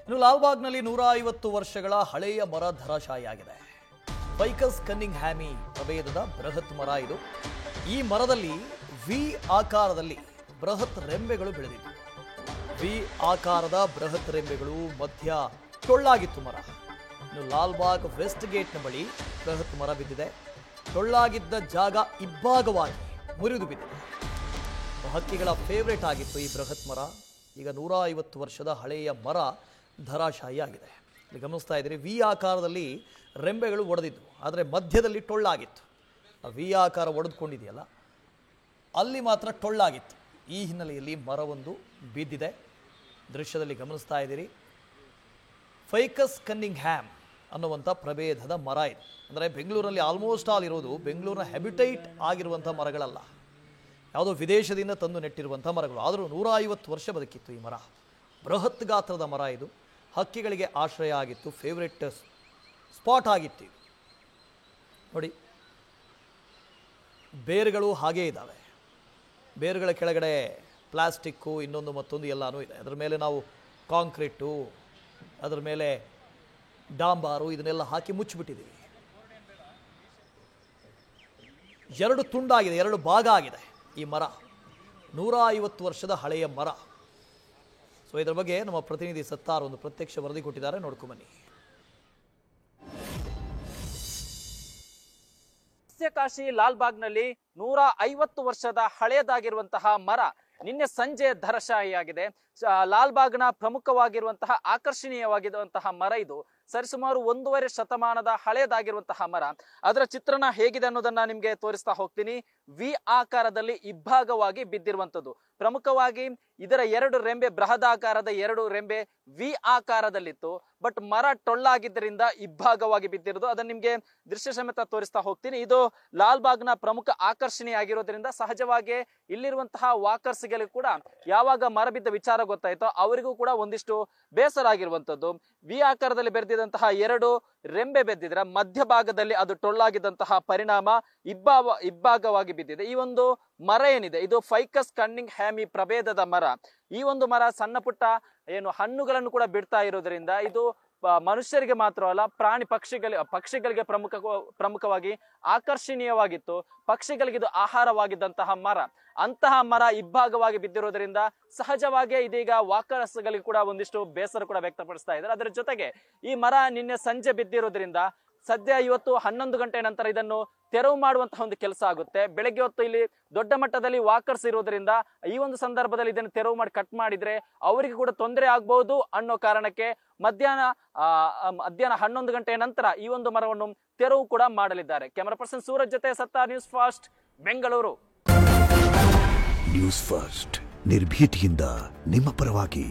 ಇನ್ನು ಲಾಲ್ಬಾಗ್ನಲ್ಲಿ 150 ವರ್ಷಗಳ ಹಳೆಯ ಮರ ಧರಾಶಾಯಿಯಾಗಿದೆ. ಫೈಕಸ್ ಕನ್ನಿಂಗ್ ಹ್ಯಾಮಿ ಪ್ರಭೇದದ ಬೃಹತ್ ಮರ ಇದು. ಈ ಮರದಲ್ಲಿ ವಿ ಆಕಾರದಲ್ಲಿ ಬೃಹತ್ ರೆಂಬೆಗಳು ಬೆಳೆದಿತ್ತು. ವಿ ಆಕಾರದ ಬೃಹತ್ ರೆಂಬೆಗಳು ಮಧ್ಯ ಟೊಳ್ಳಾಗಿತ್ತು ಮರ. ಇನ್ನು ಲಾಲ್ಬಾಗ್ ವೆಸ್ಟ್ ಗೇಟ್ನ ಬಳಿ ಬೃಹತ್ ಮರ ಬಿದ್ದಿದೆ. ಟೊಳ್ಳಾಗಿದ್ದ ಜಾಗ ಇಬ್ಬಾಗವಾಗಿ ಮುರಿದು ಬಿದ್ದಿದೆ. ಹಕ್ಕಿಗಳ ಫೇವ್ರೇಟ್ ಆಗಿತ್ತು ಈ ಬೃಹತ್ ಮರ. ಈಗ 150 ವರ್ಷದ ಹಳೆಯ ಮರ ಧರಾಶಾಯಿಯಾಗಿದೆ. ಇಲ್ಲಿ ಗಮನಿಸ್ತಾ ಇದ್ದೀರಿ, ವಿ ಆಕಾರದಲ್ಲಿ ರೆಂಬೆಗಳು ಒಡೆದಿದ್ವು, ಆದರೆ ಮಧ್ಯದಲ್ಲಿ ಟೊಳ್ಳಾಗಿತ್ತು. ವಿ ಆಕಾರ ಒಡೆದುಕೊಂಡಿದೆಯಲ್ಲ, ಅಲ್ಲಿ ಮಾತ್ರ ಟೊಳ್ಳಾಗಿತ್ತು. ಈ ಹಿನ್ನೆಲೆಯಲ್ಲಿ ಮರವೊಂದು ಬಿದ್ದಿದೆ. ದೃಶ್ಯದಲ್ಲಿ ಗಮನಿಸ್ತಾ ಇದ್ದೀರಿ, ಫೈಕಸ್ ಕನ್ನಿಂಗ್ ಹ್ಯಾಮ್ ಅನ್ನುವಂಥ ಪ್ರಭೇದದ ಮರ ಇದು. ಅಂದರೆ ಬೆಂಗಳೂರಲ್ಲಿ ಆಲ್ಮೋಸ್ಟ್ ಆಲ್ ಇರೋದು ಬೆಂಗಳೂರಿನ ಹ್ಯಾಬಿಟೈಟ್ ಆಗಿರುವಂಥ ಮರಗಳಲ್ಲ, ಯಾವುದೋ ವಿದೇಶದಿಂದ ತಂದು ನೆಟ್ಟಿರುವಂಥ ಮರಗಳು. ಆದರೂ 150 ವರ್ಷ ಬದುಕಿತ್ತು ಈ ಮರ. ಬೃಹತ್ ಗಾತ್ರದ ಮರ ಇದು. ಹಕ್ಕಿಗಳಿಗೆ ಆಶ್ರಯ ಆಗಿತ್ತು, ಫೇವ್ರೆಟ್ ಸ್ಪಾಟ್ ಆಗಿತ್ತು ಇದು. ನೋಡಿ, ಬೇರುಗಳು ಹಾಗೇ ಇದ್ದಾವೆ. ಬೇರುಗಳ ಕೆಳಗಡೆ ಪ್ಲಾಸ್ಟಿಕ್ಕು ಇನ್ನೊಂದು ಮತ್ತೊಂದು ಎಲ್ಲನೂ ಇದೆ. ಅದರ ಮೇಲೆ ನಾವು ಕಾಂಕ್ರೀಟು, ಅದರ ಮೇಲೆ ಡಾಂಬಾರು ಇದನ್ನೆಲ್ಲ ಹಾಕಿ ಮುಚ್ಚಿಬಿಟ್ಟಿದ್ದೀವಿ. 2 ತುಂಡಾಗಿದೆ, 2 ಭಾಗ ಆಗಿದೆ ಈ ಮರ. 150 ವರ್ಷದ ಹಳೆಯ ಮರ. ಸೊ ಇದರ ಬಗ್ಗೆ ನಮ್ಮ ಪ್ರತಿನಿಧಿ ಸತ್ತಾರ್ ಒಂದು ಪ್ರತ್ಯಕ್ಷ ವರದಿ ಕೊಟ್ಟಿದ್ದಾರೆ, ನೋಡ್ಕೊಂಬನ್ನಿ. ಕಾಶಿ ಲಾಲ್ಬಾಗ್ನಲ್ಲಿ 150 ವರ್ಷದ ಹಳೆಯದಾಗಿರುವಂತಹ ಮರ ನಿನ್ನೆ ಸಂಜೆ ಧರಾಶಾಯಿಯಾಗಿದೆ. ಲಾಲ್ಬಾಗ್ನ ಪ್ರಮುಖವಾಗಿರುವಂತಹ ಆಕರ್ಷಣೀಯವಾಗಿರುವಂತಹ ಮರ ಇದು. ಸರಿಸುಮಾರು 1.5 ಶತಮಾನದ ಹಳೆಯದಾಗಿರುವಂತಹ ಮರ. ಅದರ ಚಿತ್ರಣ ಹೇಗಿದೆ ಅನ್ನೋದನ್ನ ನಿಮ್ಗೆ ತೋರಿಸ್ತಾ ಹೋಗ್ತೀನಿ. ವಿ ಆಕಾರದಲ್ಲಿ ಇಬ್ಬಾಗವಾಗಿ ಬಿದ್ದಿರುವಂತದ್ದು. ಪ್ರಮುಖವಾಗಿ ಇದರ 2 ರೆಂಬೆ, ಬೃಹದಾಕಾರದ 2 ರೆಂಬೆ ವಿ ಆಕಾರದಲ್ಲಿತ್ತು. ಬಟ್ ಮರ ಟೊಳ್ಳಾಗಿದ್ದರಿಂದ ಇಬ್ಬಾಗವಾಗಿ ಬಿದ್ದಿರೋದು. ಅದನ್ನ ನಿಮ್ಗೆ ದೃಶ್ಯ ಸಮೇತ ತೋರಿಸ್ತಾ ಹೋಗ್ತೀನಿ. ಇದು ಲಾಲ್ಬಾಗ್ನ ಪ್ರಮುಖ ಆಕರ್ಷಣೆಯಾಗಿರೋದ್ರಿಂದ ಸಹಜವಾಗಿ ಇಲ್ಲಿರುವಂತಹ ವಾಕರ್ಸ್ಗಳಿಗೆ ಕೂಡ ಯಾವಾಗ ಮರ ಬಿದ್ದ ವಿಚಾರ ಗೊತ್ತಾಯ್ತೋ ಅವರಿಗೂ ಕೂಡ ಒಂದಿಷ್ಟು ಬೇಸರ ಆಗಿರುವಂತದ್ದು. ವಿ ಆಕಾರದಲ್ಲಿ ಬೆಳೆದಿದ್ದಂತಹ 2 ರೆಂಬೆ ಬೆದ್ದಿದ್ರೆ ಮಧ್ಯಭಾಗದಲ್ಲಿ ಅದು ಟೊಳ್ಳಾಗಿದ್ದಂತಹ ಪರಿಣಾಮ ಇಬ್ಬಾಗವಾಗಿ ಬಿದ್ದಿದೆ. ಈ ಒಂದು ಮರ ಏನಿದೆ ಇದು ಫೈಕಸ್ ಕನ್ನಿಂಗ್ ಹ್ಯಾಮಿ ಪ್ರಭೇದದ ಮರ. ಈ ಒಂದು ಮರ ಸಣ್ಣ ಪುಟ್ಟ ಹಣ್ಣುಗಳನ್ನು ಕೂಡ ಬಿಡ್ತಾ ಇರೋದ್ರಿಂದ ಇದು ಮನುಷ್ಯರಿಗೆ ಮಾತ್ರವಲ್ಲ, ಪ್ರಾಣಿ ಪಕ್ಷಿಗಳಿಗೆ ಪ್ರಮುಖವಾಗಿ ಆಕರ್ಷಣೀಯವಾಗಿತ್ತು. ಪಕ್ಷಿಗಳಿಗೆ ಇದು ಆಹಾರವಾಗಿದ್ದಂತಹ ಮರ. ಅಂತಹ ಮರ ಇಬ್ಬಾಗವಾಗಿ ಬಿದ್ದಿರೋದ್ರಿಂದ ಸಹಜವಾಗಿ ಇದೀಗ ವಾಕರ್ಸ್ಗಳಿಗೆ ಕೂಡ ಒಂದಿಷ್ಟು ಬೇಸರ ಕೂಡ ವ್ಯಕ್ತಪಡಿಸ್ತಾ ಇದ್ದಾರೆ. ಅದರ ಜೊತೆಗೆ ಈ ಮರ ನಿನ್ನೆ ಸಂಜೆ ಬಿದ್ದಿರೋದ್ರಿಂದ ಸದ್ಯ ಇವತ್ತು 11 ಗಂಟೆ ನಂತರ ಇದನ್ನು ತೆರವು ಮಾಡುವಂತಹ ಒಂದು ಕೆಲಸ ಆಗುತ್ತೆ. ಬೆಳಗ್ಗೆ ಹೊತ್ತು ಇಲ್ಲಿ ದೊಡ್ಡ ಮಟ್ಟದಲ್ಲಿ ವಾಕರ್ಸ್ ಇರೋದ್ರಿಂದ ಈ ಒಂದು ಸಂದರ್ಭದಲ್ಲಿ ಇದನ್ನು ತೆರವು ಮಾಡಿ ಕಟ್ ಮಾಡಿದ್ರೆ ಅವರಿಗೆ ಕೂಡ ತೊಂದರೆ ಆಗ್ಬಹುದು ಅನ್ನೋ ಕಾರಣಕ್ಕೆ ಮಧ್ಯಾಹ್ನ 11 ಗಂಟೆಯ ನಂತರ ಈ ಒಂದು ಮರವನ್ನು ತೆರವು ಕೂಡ ಮಾಡಲಿದ್ದಾರೆ. ಕ್ಯಾಮರಾ ಪರ್ಸನ್ ಸೂರಜ್ ಜೊತೆ Sattar, news first, Bengaluru. News first, ನಿರ್ಭೀತಿಯಿಂದ ನಿಮ್ಮ ಪರವಾಗಿ.